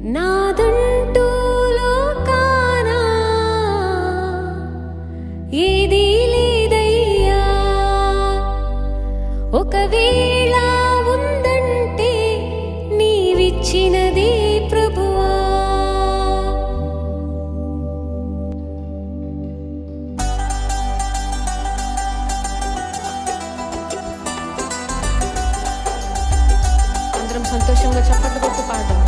నాదంటూ లోకాన ఏదీ లేదయ్యా, ఒకవేళ ఉందంటే నీవిచ్చినది ప్రభువా. అందరం సంతోషంగా చప్పట్లు కొట్టు పాడదాం.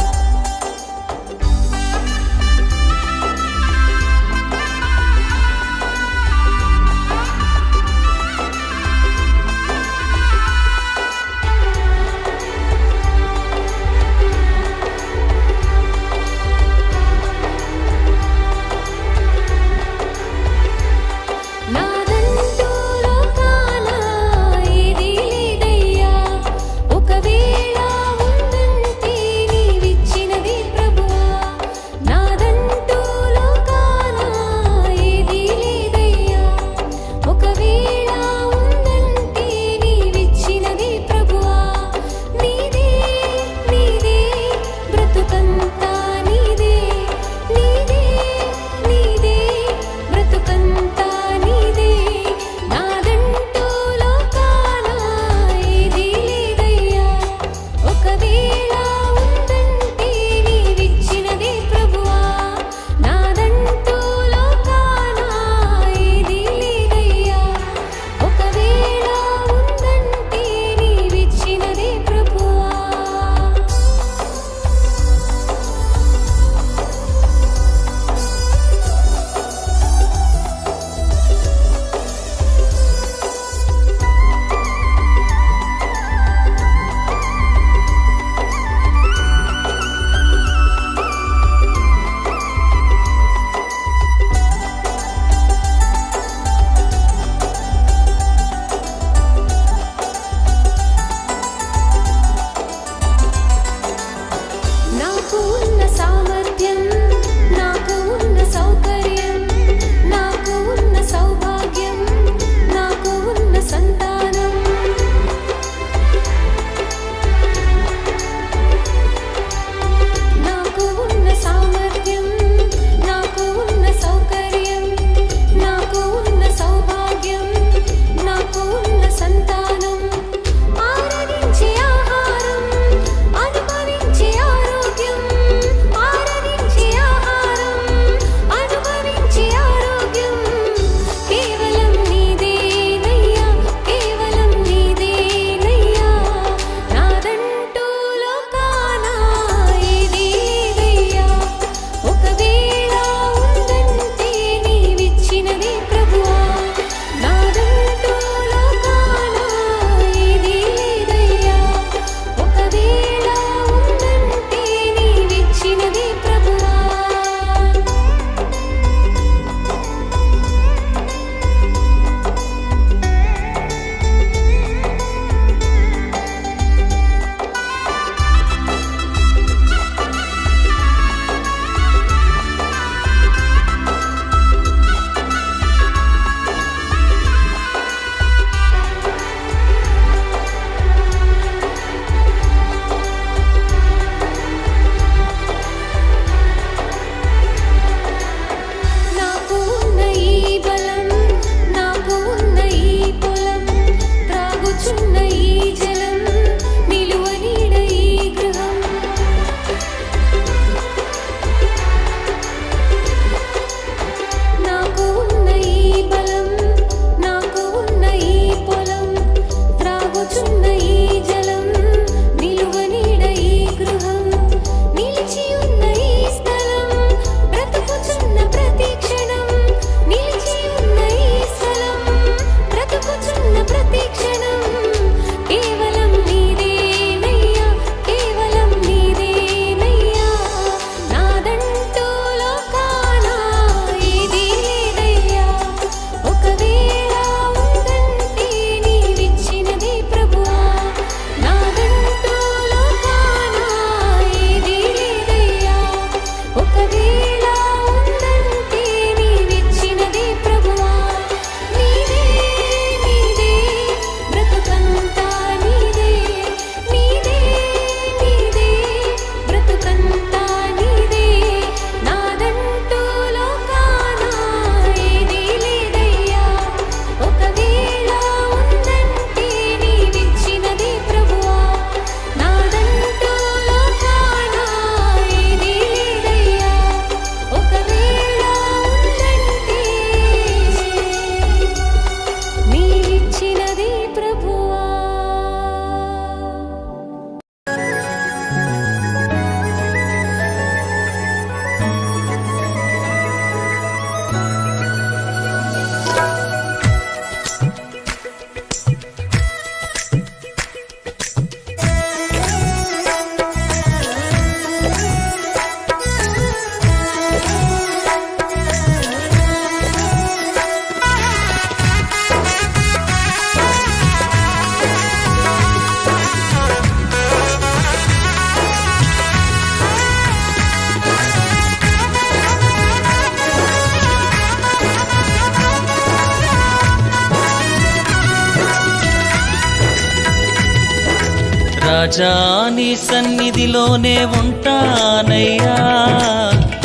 రాజా నీ సన్నిధిలోనే ఉంటానయ్యా,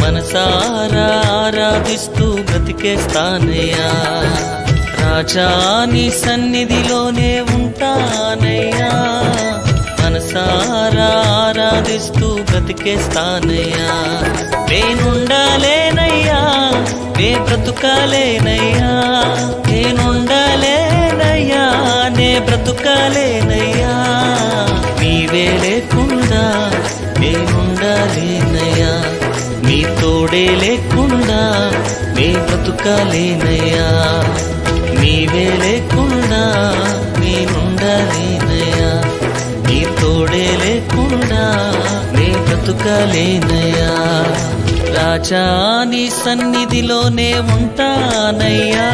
మనసారా ఆరాధిస్తూ బ్రతికేస్తానయ్యా. రాజా నీ సన్నిధిలోనే ఉంటానయ్యా, మనసారా ఆరాధిస్తూ బ్రతికేస్తానయ్యా. నేనుండాలేనయ్యా, నే బ్రతుకాలేనయ్యా, నేనుండాలేనయ్యా, నే బ్రతుకాలేనయ్యా. నీవే లేకుండా నేనుండాలేనయ్యా, నీ తోడే లేకుండా నే బ్రతుకాలేనయ్యా. నీవే లేకుండా నేనుండాలేనయ్యా, నీ తోడే లేకుండా నే బ్రతుకాలేనయ్యా. రాజా నీ సన్నిధిలోనే ఉంటానయ్యా,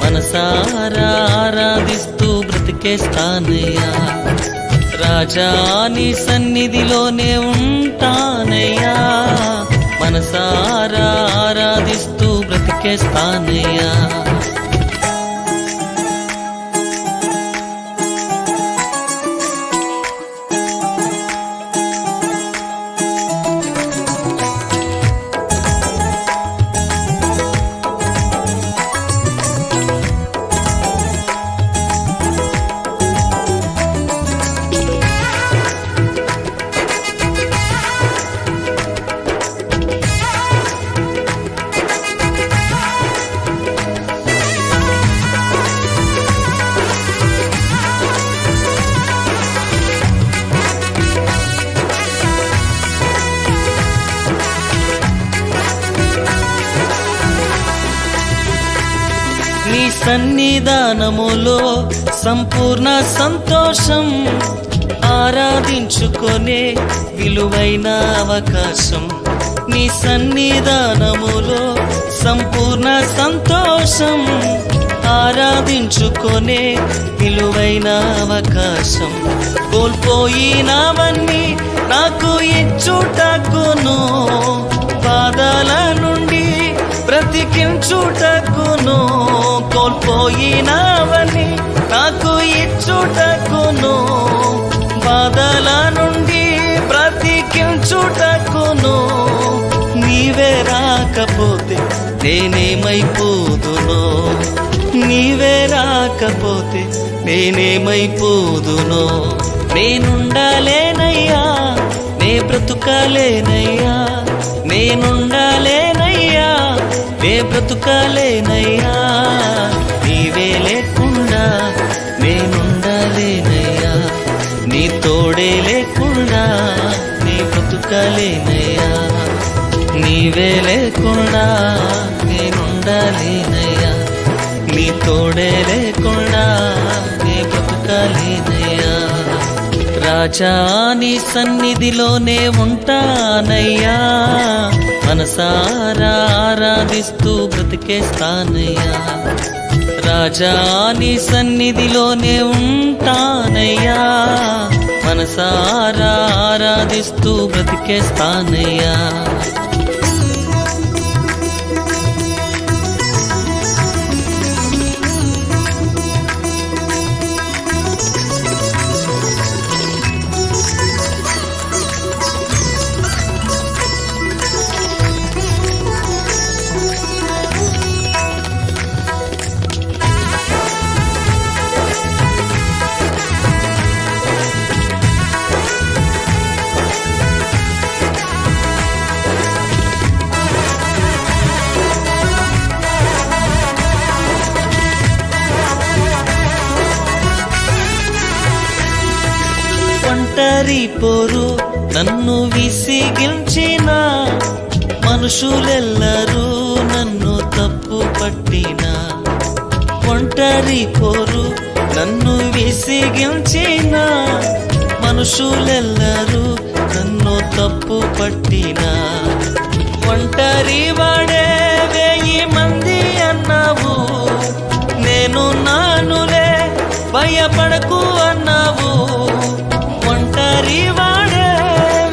మనసారా ఆరాధిస్తూ బ్రతికేస్తానయ్యా. రాజా నీ సన్నిధిలోనే ఉంటానయ్యా, మనసారా ఆరాధిస్తూ బ్రతికేస్తానయ్యా. నీ సన్నిధానములో సంపూర్ణ సంతోషం, ఆరాధించుకొనే విలువైన అవకాశం. నీ సన్నిధానములో సంపూర్ణ సంతోషం, ఆరాధించుకొనే విలువైన అవకాశం. కోల్పోయినవన్నీ నాకు ఇచ్చుటకును, బాధల నుండి బ్రతికించుటకును. కోల్పోయినవన్నీ నాకు ఇచ్చుటకును, బాధల నుండి బ్రతికించుటకును. నీవే రాకపోతే నేనేమైపోదునో, నీవే రాకపోతే నేనేమైపోదునో. నేనుండాలేనయ్యా, నే బ్రతుకాలేనయ్యా, నేనుండాలేనయ్యా, నే బ్రతుకాలేనయ్యా. నీవే లేకుండా నేనుండాలేనయ్యా, నీ తోడే లేకుండా నీ బ్రతుకాలేనయ్యా. నీవే లేకుండా నేనుండాలేనయ్యా, నీ తోడే లేకుండా నీ బ్రతుకాలేనయ్యా. రాజా నీ సన్నిధిలోనే ఉంటానయ్యా, మనసారా ఆరాధిస్తూ బ్రతికేస్తానయ్యా. రాజా నీ సన్నిధిలోనే ఉంటానయ్యా, మనసారా ఆరాధిస్తూ బ్రతికేస్తానయ్యా. ఒంటరి పోరు నన్ను విసిగించిన, మనుషులెల్లరూ నన్ను తప్పు పట్టిన. ఒంటరి పోరు నన్ను విసిగించిన, మనుషులెల్లరూ నన్ను తప్పు పట్టిన. ఒంటరి వాడే 1000 మంది అన్నావు, నేను నానులే భయపడకు అన్నావు. ఒంటరి వాడే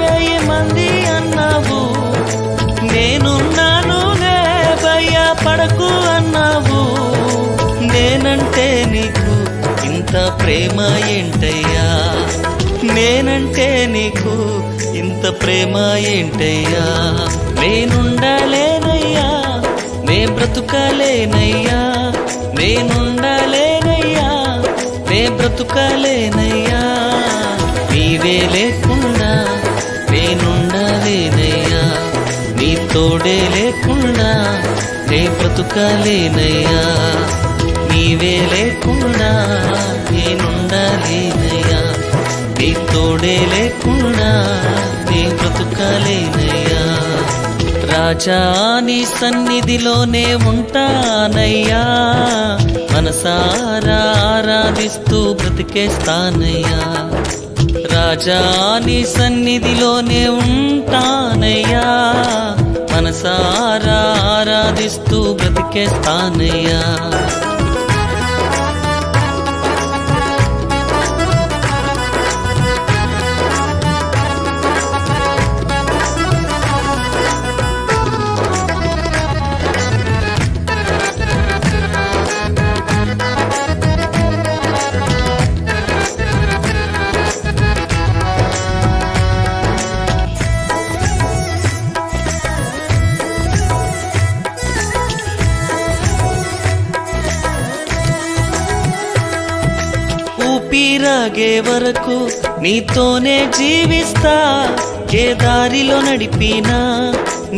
1000 మంది అన్నావు, నేనున్నానులే భయపడకు అన్నావు. నేనంటే నీకు ఇంత ప్రేమ ఏంటయ్యా, నేనంటే నీకు ఇంత ప్రేమ ఏంటయ్యా? నేనుండలేనయ్యా, నే బ్రతుకలేనయ్యా, నేనుండలేనయ్యా, నే బ్రతుకలేనయ్యా. నీవే లేకుండా నేనుండలేనయ్యా, నీ తోడే లేకుండా నే బ్రతుకలేనయ్యా. నీవే లేకుండా నేనుండలేనయ్యా, నీ తోడే లేకుండా నే బ్రతుకలేనయ్యా. రాజా నీ సన్నిధిలోనే ఉంటానయ్యా, మనసారా ఆరాధిస్తూ బ్రతికేస్తానయ్యా. రాజా నీ సన్నిధిలోనే ఉంటానయ్యా, మనసారా ఆరాధిస్తూ బ్రతికేస్తానయ్యా. ఊపిరాగే వరకు నీతోనే జీవిస్తా, ఏ దారిలో నడిపినా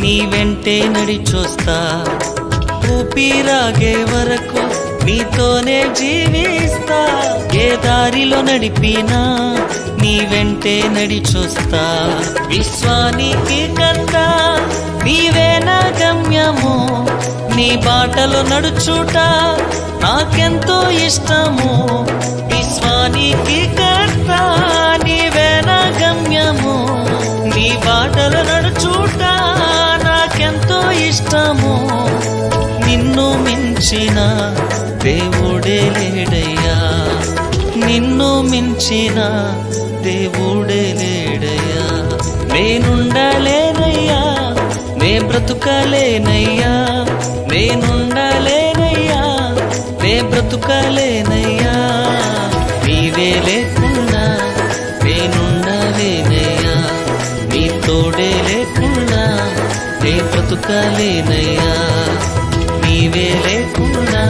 నీ వెంటే నడిచొస్తా. ఊపిరాగే వరకు నీతోనే జీవిస్తా, ఏ దారిలో నడిపినా నీ వెంటే నడిచొస్తా. విశ్వానికి కర్త నీవే నా గమ్యము, నీ బాటలో నడుచుట నాకెంతో ఇష్టము. విశ్వానికి కర్త నీవే నా గమ్యము, నీ బాటలో నడుచుట నాకెంతో ఇష్టము. నిన్ను మించిన దేవుడే లేడయ్యా, నిన్ను మించిన దేవుడే లేడయ్యా. నేనుండలేనయ్యా, నే బ్రతుకలేనయ్యా, నేనుండలేనయ్యా, నే బ్రతుకలేనయ్యా. నీవే లేకుండా నేనుండలేనయ్యా, నీ తోడే లేకుండా నే బ్రతుకలేనయ్యా. నీవే లేకుండా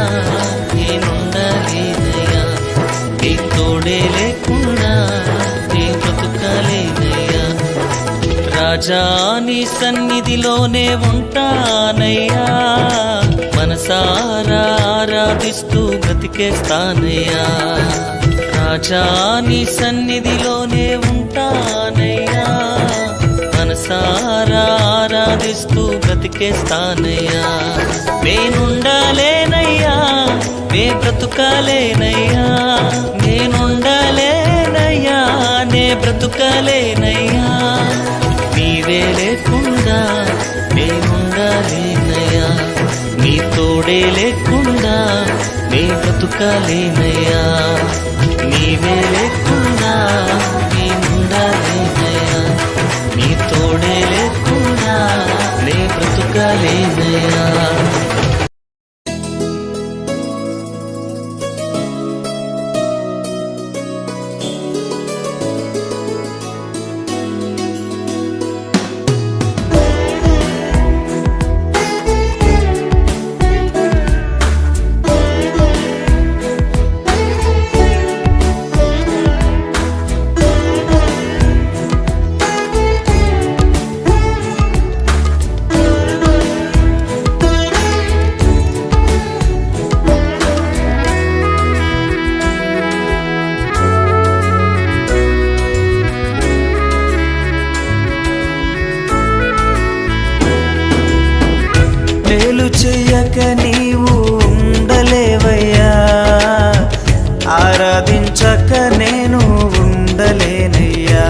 నేనుండలేనయ్యా, నీ తోడే లేకుండా నే బ్రతుకలేనయ్యా. రాజా నీ సన్నిధిలోనే ఉంటానయ్యా, మనసారా ఆరాధిస్తూ బ్రతికేస్తానయ్యా. రాజా నీ సన్నిధిలోనే ఉంటానయ్యా, మనసారా ఆరాధిస్తూ బ్రతికేస్తానయ్యా. నేనుండలేనయ్యా, నే బ్రతుకలేనయ్యా, నేనుండలేనయ్యా, నే బ్రతుకలేనయ్యా. నీవే లేకుండా నేనుండలేనయ్యా, నీ తోడే లేకుండా నే బ్రతుకలేనయ్యా. నీవే లేకుండా నేనుండలేనయ్యా, నీ తోడే లేకుండా నే బ్రతుకలేనయ్యా. మేలు చెయ్యక నీవు ఉండలేవయ్యా, ఆరాధించక నేను ఉండలేనయ్యా.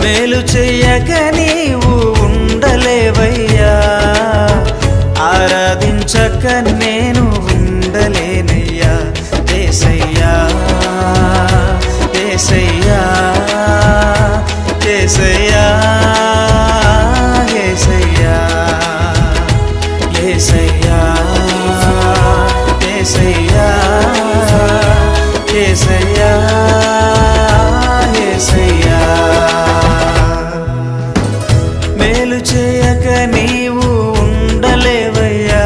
మేలు చెయ్యక నీవు ఉండలేవయ్యా, ఆరాధించక నేను ఉండలేనయ్యా. యేసయ్యా యేసయ్యా యేసయ్యా యేసయ్యా యేసయ్యా యేసయ్యా యేసయ్యా చేయక నీవు ఉండలేవయ్యా,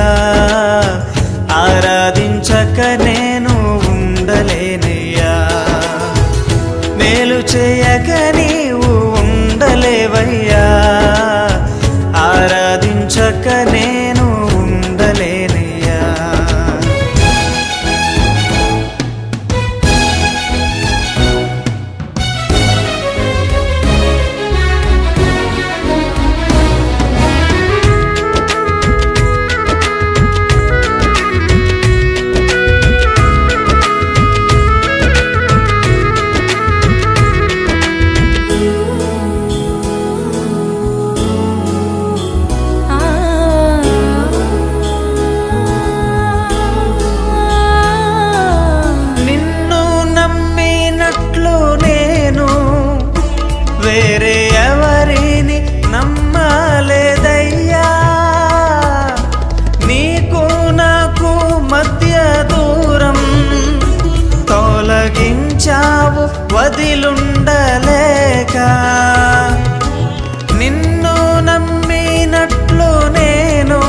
ఆరాధించక నేను ఉండలేనయ్యా. మేలు చేయక నీవు ఉండలేవయ్యా, ఆరాధించక నేను ఉండలేనయ్యా. నిన్ను నమ్మినట్లు నేను వేరే ఎవరిని నమ్మలేదయ్యా. నీకు నాకు మధ్య దూరం తొలగించావు వదిలుండలేక. నిన్ను నమ్మినట్లు నేను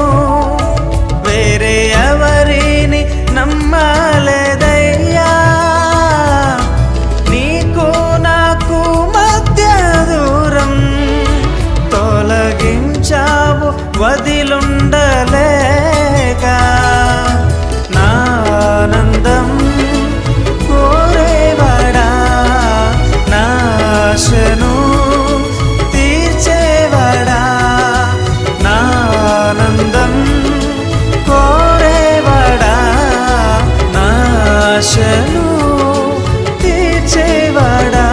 వేరే ఎవరిని నమ్మలేదయ్యా. నీకు నాకు మధ్య దూరం తొలగించావు వదిలుండలేక. నా ఆనందం కోరేవాడా, నా ఆశను తీర్చేవాడా, నా ఆనందం కోరేవాడా, నా ఆశను తీర్చేవాడా.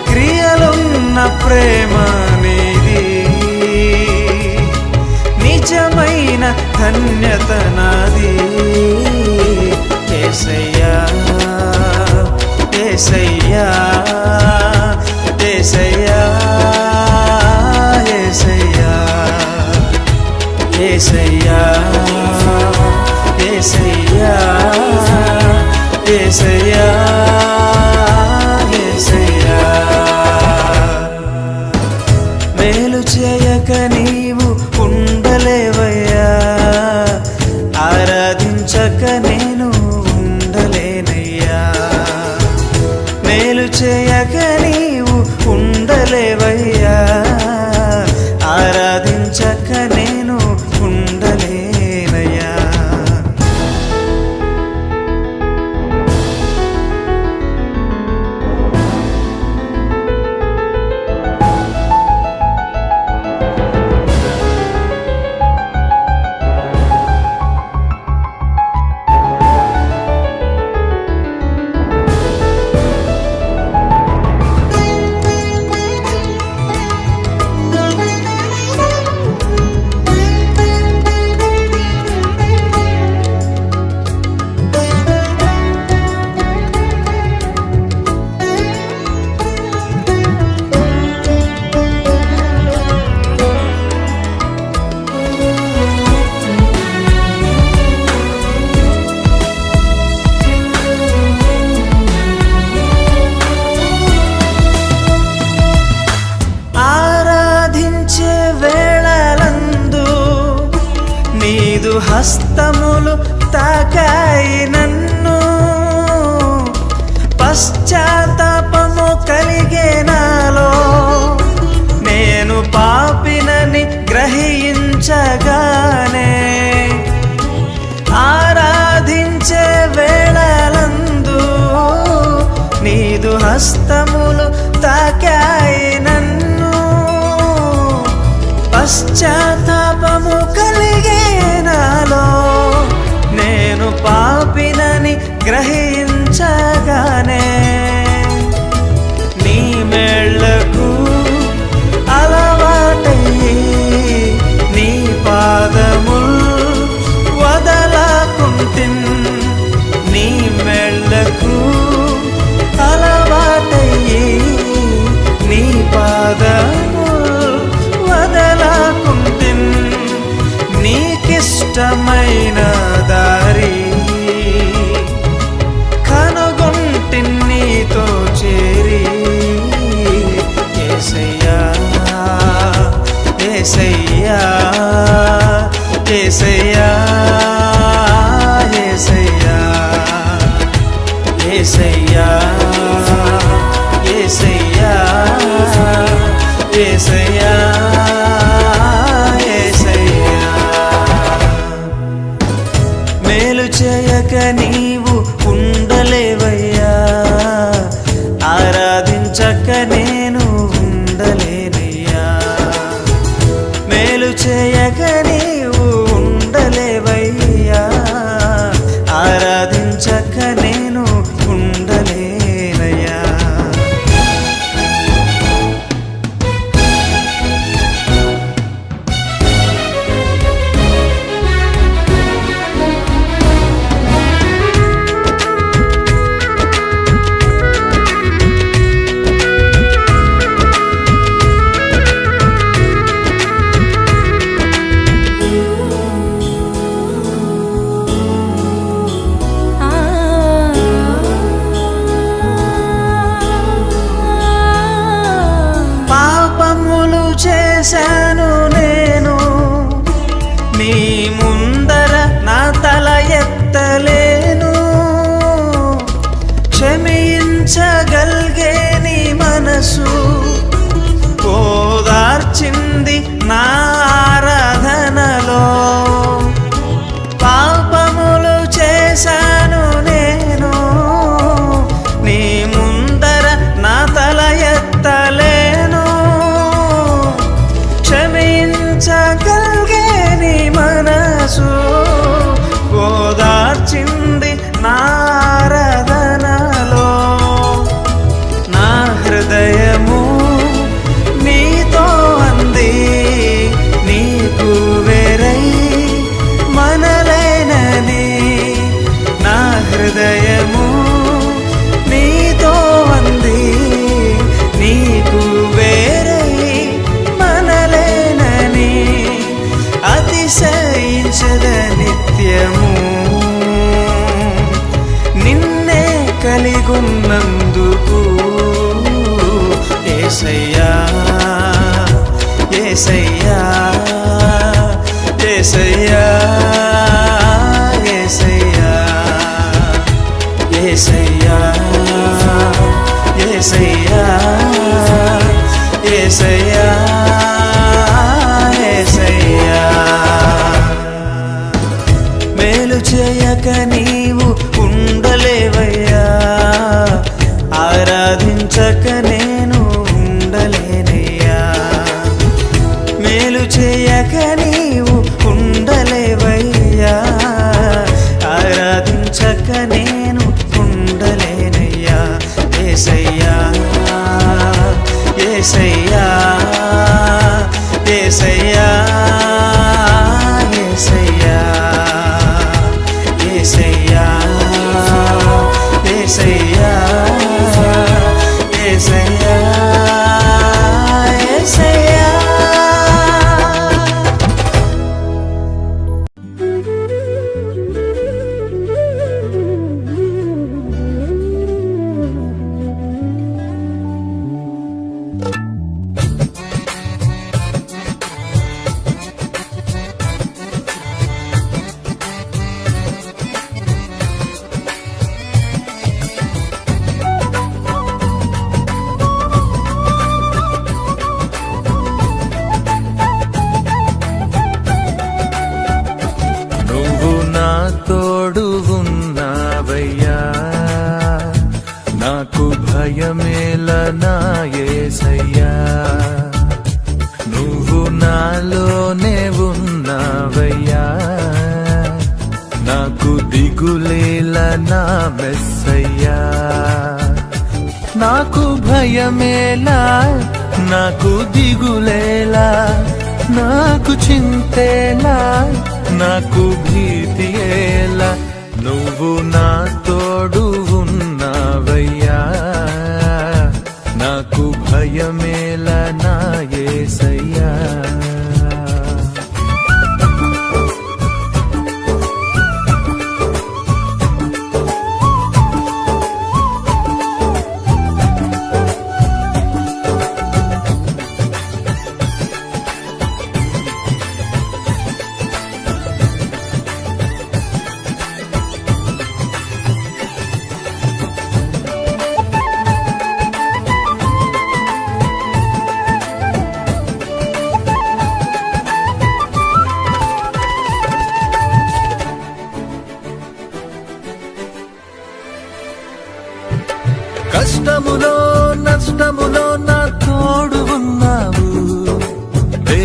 క్రియలున్న ప్రేమ నీది, నిజమైన ధన్యత నాది. యేసయ్యా యేసయ్యా యేసయ్యా యేసయ్యా యేసయ్యా యేసయ్యా యేసయ్యా యేసయ్యా. మేలు చేయక నీవు ఉండలేవయ్యా, ఆరాధించక నేను ఉండలేనయ్యా. మేలు చేయక నీవు ఉండలేవయ్యా, ఆరాధించక నేను ఉండలేనయ్యా. హస్తములు తాకాయి నన్ను, పశ్చాత్తాపము కలిగే నాలో. నేను పాపినని గ్రహించగానే ఆరాధించే వేళలందు నీదు హస్తములు తాకాయి నన్ను, పశ్చాత్తాపము కలిగే నాలో. నేను పాపినని గ్రహించగానే నీ మేళ్లకు అలవాటయ్యి నీ పాదముల్ వదలకుంటిన్. నీ మేళ్లకు అలవాటయ్యి నీ పాదముల్ వదలకుంటిన్. నీకిష్టమైన దారి కనుగొంటిన్ నీతో చేరి. యేసయ్యా యేసయ్యా యేసయ్యా యేసయ్యా యేసయ్యా యేసయ్యా యేసయ్యా యేసయ్యా మేలు చేయక నీవు ఉండలేవయ్యా ఆరాధించక నేను ఉండలేనయ్యా మేలు చేయక నీవు ఉండలేవయ్యా ఆరాధించక నేను ఉండలేనయ్యా పాపములు చేశాను నేను నీ ముందర నా తల ఎత్తలేను క్షమించగలిగే నీ మనసు ఓదార్చింది నా ఆరాధనలో పాపములు చేశాను నేను నీ ముందర నా తల ఎత్తలేను క్షమించగలిగే నీ మనసు ఓదార్చింది నా ఆరాధనలో నా హృదయము నీతో అంది నీకు వేరై మనలేనని నా హృదయము నీతో అంది నీకు వేరై మనలేనని అతిశయించద నిత్యము నిన్నే కలిగున్నందుకు యేసయ్యా యేసయ్యా యేసయ్యా యేసయ్యా యేసయ్యా యేసయ్యా యేసయ్యా యేసయ్యా మేలు చేయక నీవు ఉండలేవయ్యా ఆరాధించక నేను ఉండలేనయ్యా మేలు చేయక నీవు ఉండలేవయ్యా ఆరాధించక నేను ఉండలేనయ్యా యేసయ్యా యేసయ్యా యేసయ్యా యేసయ్యా యేసయ్యా యేసయ్యా యేసయ్యా యేసయ్యా నువ్వు నా తోడు ఉన్నావయ్యా నాకు భయమేల నా యేసయ్యా నువ్వు నాలోనే ఉన్నావయ్యా నాకు దిగులేల నా మెస్సయ్యా నాకు భయమేలా నాకు దిగులేలా నాకు చింతేలా నాకు భీతియేలా నువ్వు నా తోడు ఉన్నావయ్యా నాకు భయమేలా నా యేసయ్యా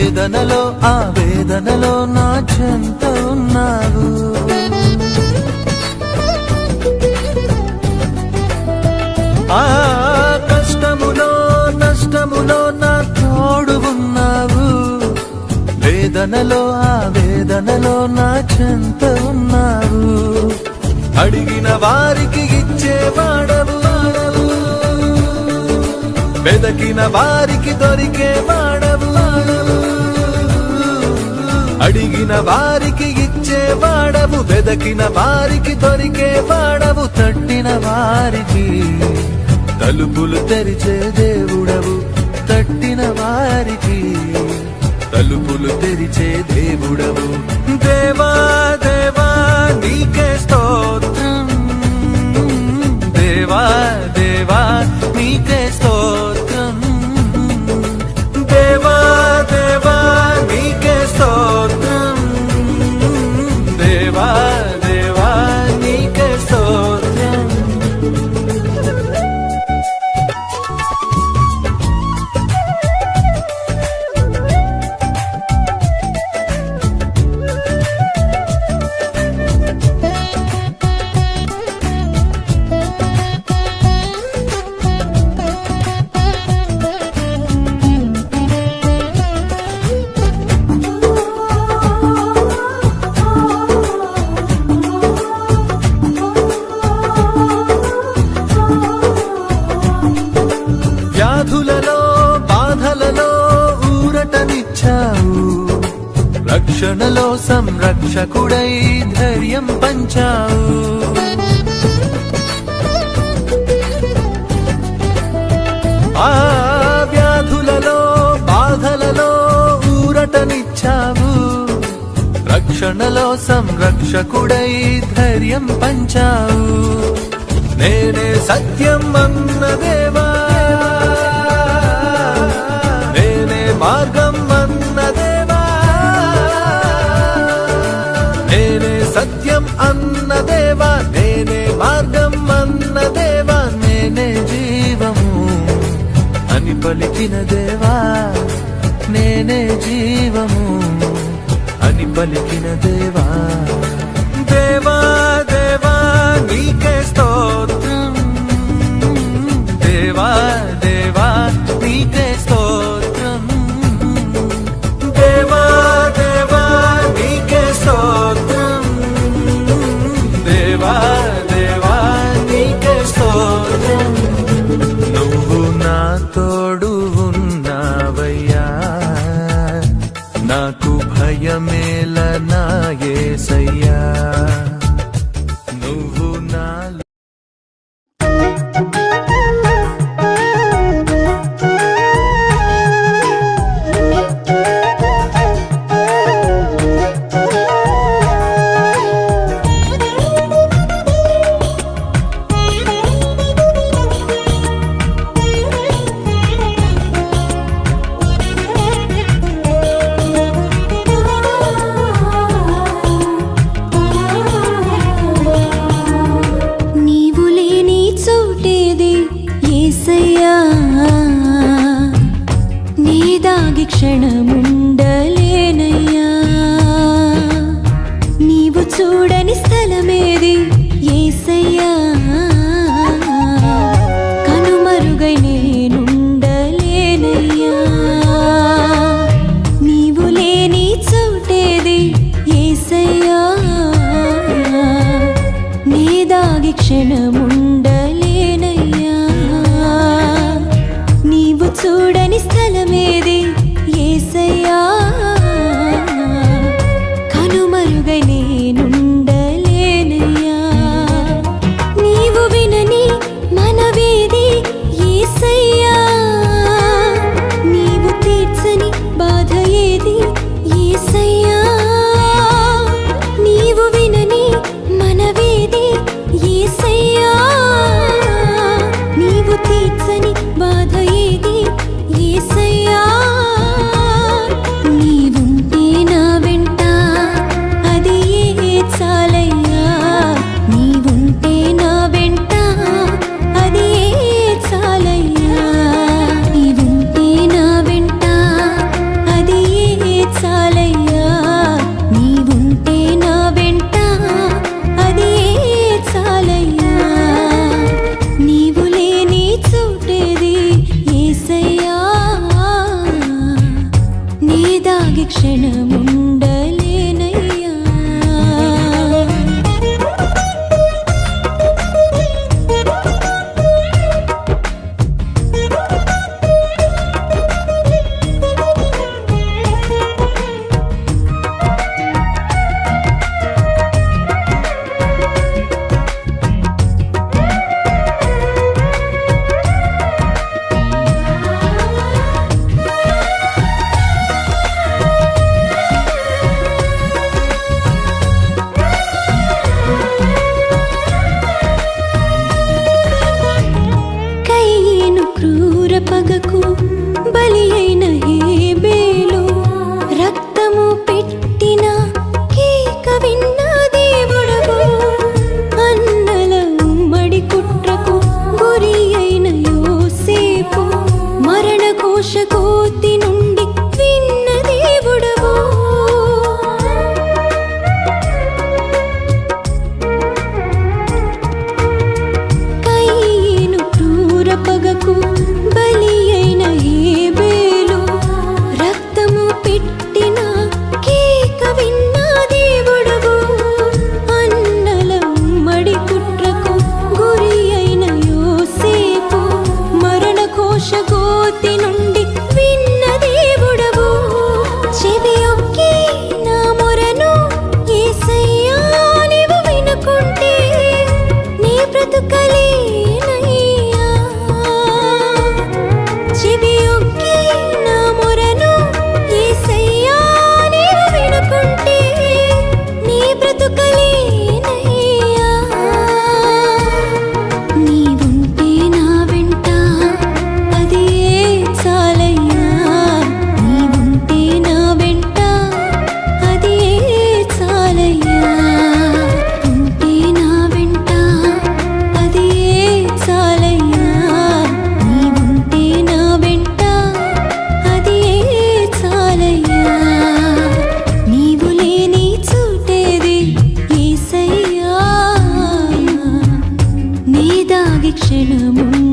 వేదనలో ఆ వేదనలో నా చెంత ఉన్నావు. ఆ కష్టములో నష్టములో నా తోడు ఉన్నావు. వేదనలో ఆ వేదనలో నా చెంత ఉన్నావు. అడిగిన వారికి ఇచ్చేవాడవు, వెదకిన వారికి దొరికేవాడవు. అడిగిన వారికి ఇచ్చేవాడవు, వెదకిన వారికి దొరికేవాడవు. తట్టిన వారికి తలుపులు తెరిచే దేవుడవు. తట్టిన వారికి తలుపులు తెరిచే దేవుడవు. దేవా దేవా నీకే స్తోత్రం. దేవా దేవా నీకే స్తోత్రం. దేవా దేవా నీకే స్తోత్రం. దేవా దేవా నీకే స్తోత్రం. వ్యాధులలో బాధలలో ఊరటనిచ్చావు. రక్షణలో సంరక్షకుడై ధైర్యం పంచావు. ఆ వ్యాధులలో బాధలలో ఊరటనిచ్చావు. రక్షణలో సంరక్షకుడై ధైర్యం పంచావు. నేనే సత్యం అన్న దేవా, నేనే మార్గం అన్న దేవా, నేనే సత్యం అన్న దేవా, నేనే మార్గం అన్న దేవా, నేనే జీవము అని పలికిన దేవా, నేనే జీవము అని పలికిన దేవా. దేవా దేవా నీకే స్తోత్రం. దేవా దేవా నీకే స్తోత్రం. దేవా దేవా నీకే స్తోత్రం. దేవా దేవా నీకే స్తోత్రం. నువ్వు నా తోడు ఉన్నావయ్యా, నాకు భయమేల నా యేసయ్యా. నువ్వు నా నీవు లేని చోటేది యేసయ్యా, నీ దాగి క్షణముండలేనయ్యా. నీవు చూడని స్థలమేది యేసయ్యా, కనుమరుగై నేనుండలేనయ్యా. నీవు లేని చోటేది యేసయ్యా, నీ దాగి క్షణముండలేనయ్యా. నీవు చూడని స్థలమేది యేసయ్యా, కనుమరుగై నేనుండలేనయ్యా. నీవు వినని మనవేది యేసయ్యా, నీవు తీర్చని బాధ ఏది యేసయ్యా. నీవు వినని మనవేది యేసయ్యా, చాలయ్యా నీవుంటే నా వెంట అది చాలయ్యా నీవు లేని చోటేది యేసయ్యా నీ దాగి క్షణముండలేనయ్యా క్రూర పగకు బలి అయిన హేబేలు రక్తము పెట్టిన కేక విన్న దేవుడవు అన్నల ఉమ్మడి కుట్రకు గురి అయిన యోసేపు మరణ ఘోష కోతి నుండి విన్న దేవుడవు పగకు బలి అయిన హేబేలు రక్తము పెట్టిన కేక విన్న దేవుడవు అన్నల ఉమ్మడి కుట్రకు గురి అయిన యోసేపు మరణ ఘోష కోతి నుండి విన్న దేవుడవు చెవియొక్కి నా మొరను యేసయ్యా నీవు వినుకుంటే నీ బ్రతుకలే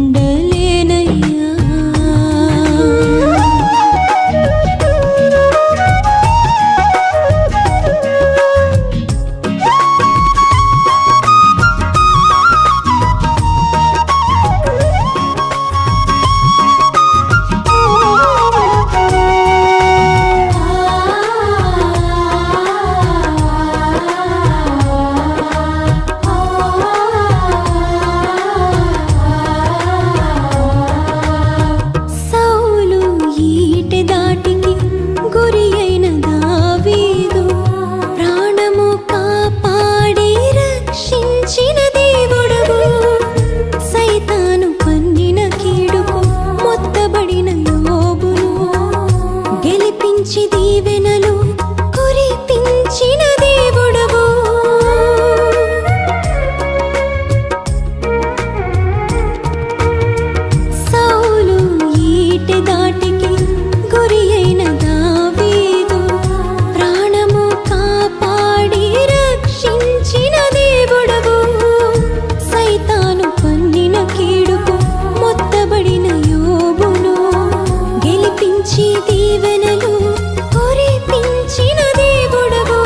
క్షణముండలేనయ్యా గురి అయిన దావీదు ప్రాణము కాపాడి రక్షించిన దేవుడవు సైతాను పన్నిన కీడుకు మొత్తబడిన యోబును గెలిపించి దీవెనలు కురిపించిన దేవుడవు సౌలు ఈటె దాటికి గురి అయిన దావీదు ప్రాణము కాపాడి రక్షించిన దేవుడవు సైతాను పన్నిన కీడుకు మొత్తబడిన యోబును గెలిపించి దీవెనలు కురిపించిన దేవుడవు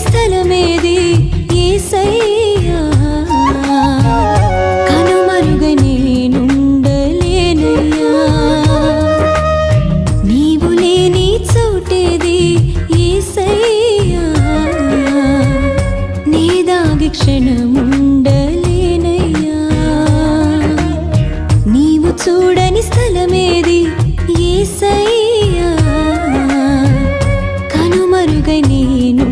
స్థలమేది యేసయ్యా కనుమరుగై నేనుండలేనయ్యా నీవు లేని చోటేది యేసయ్యా నీ దాగి క్షణముండలేనయ్యా నీవు చూడని స్థలమేది యేసయ్యా కనుమరుగై నేను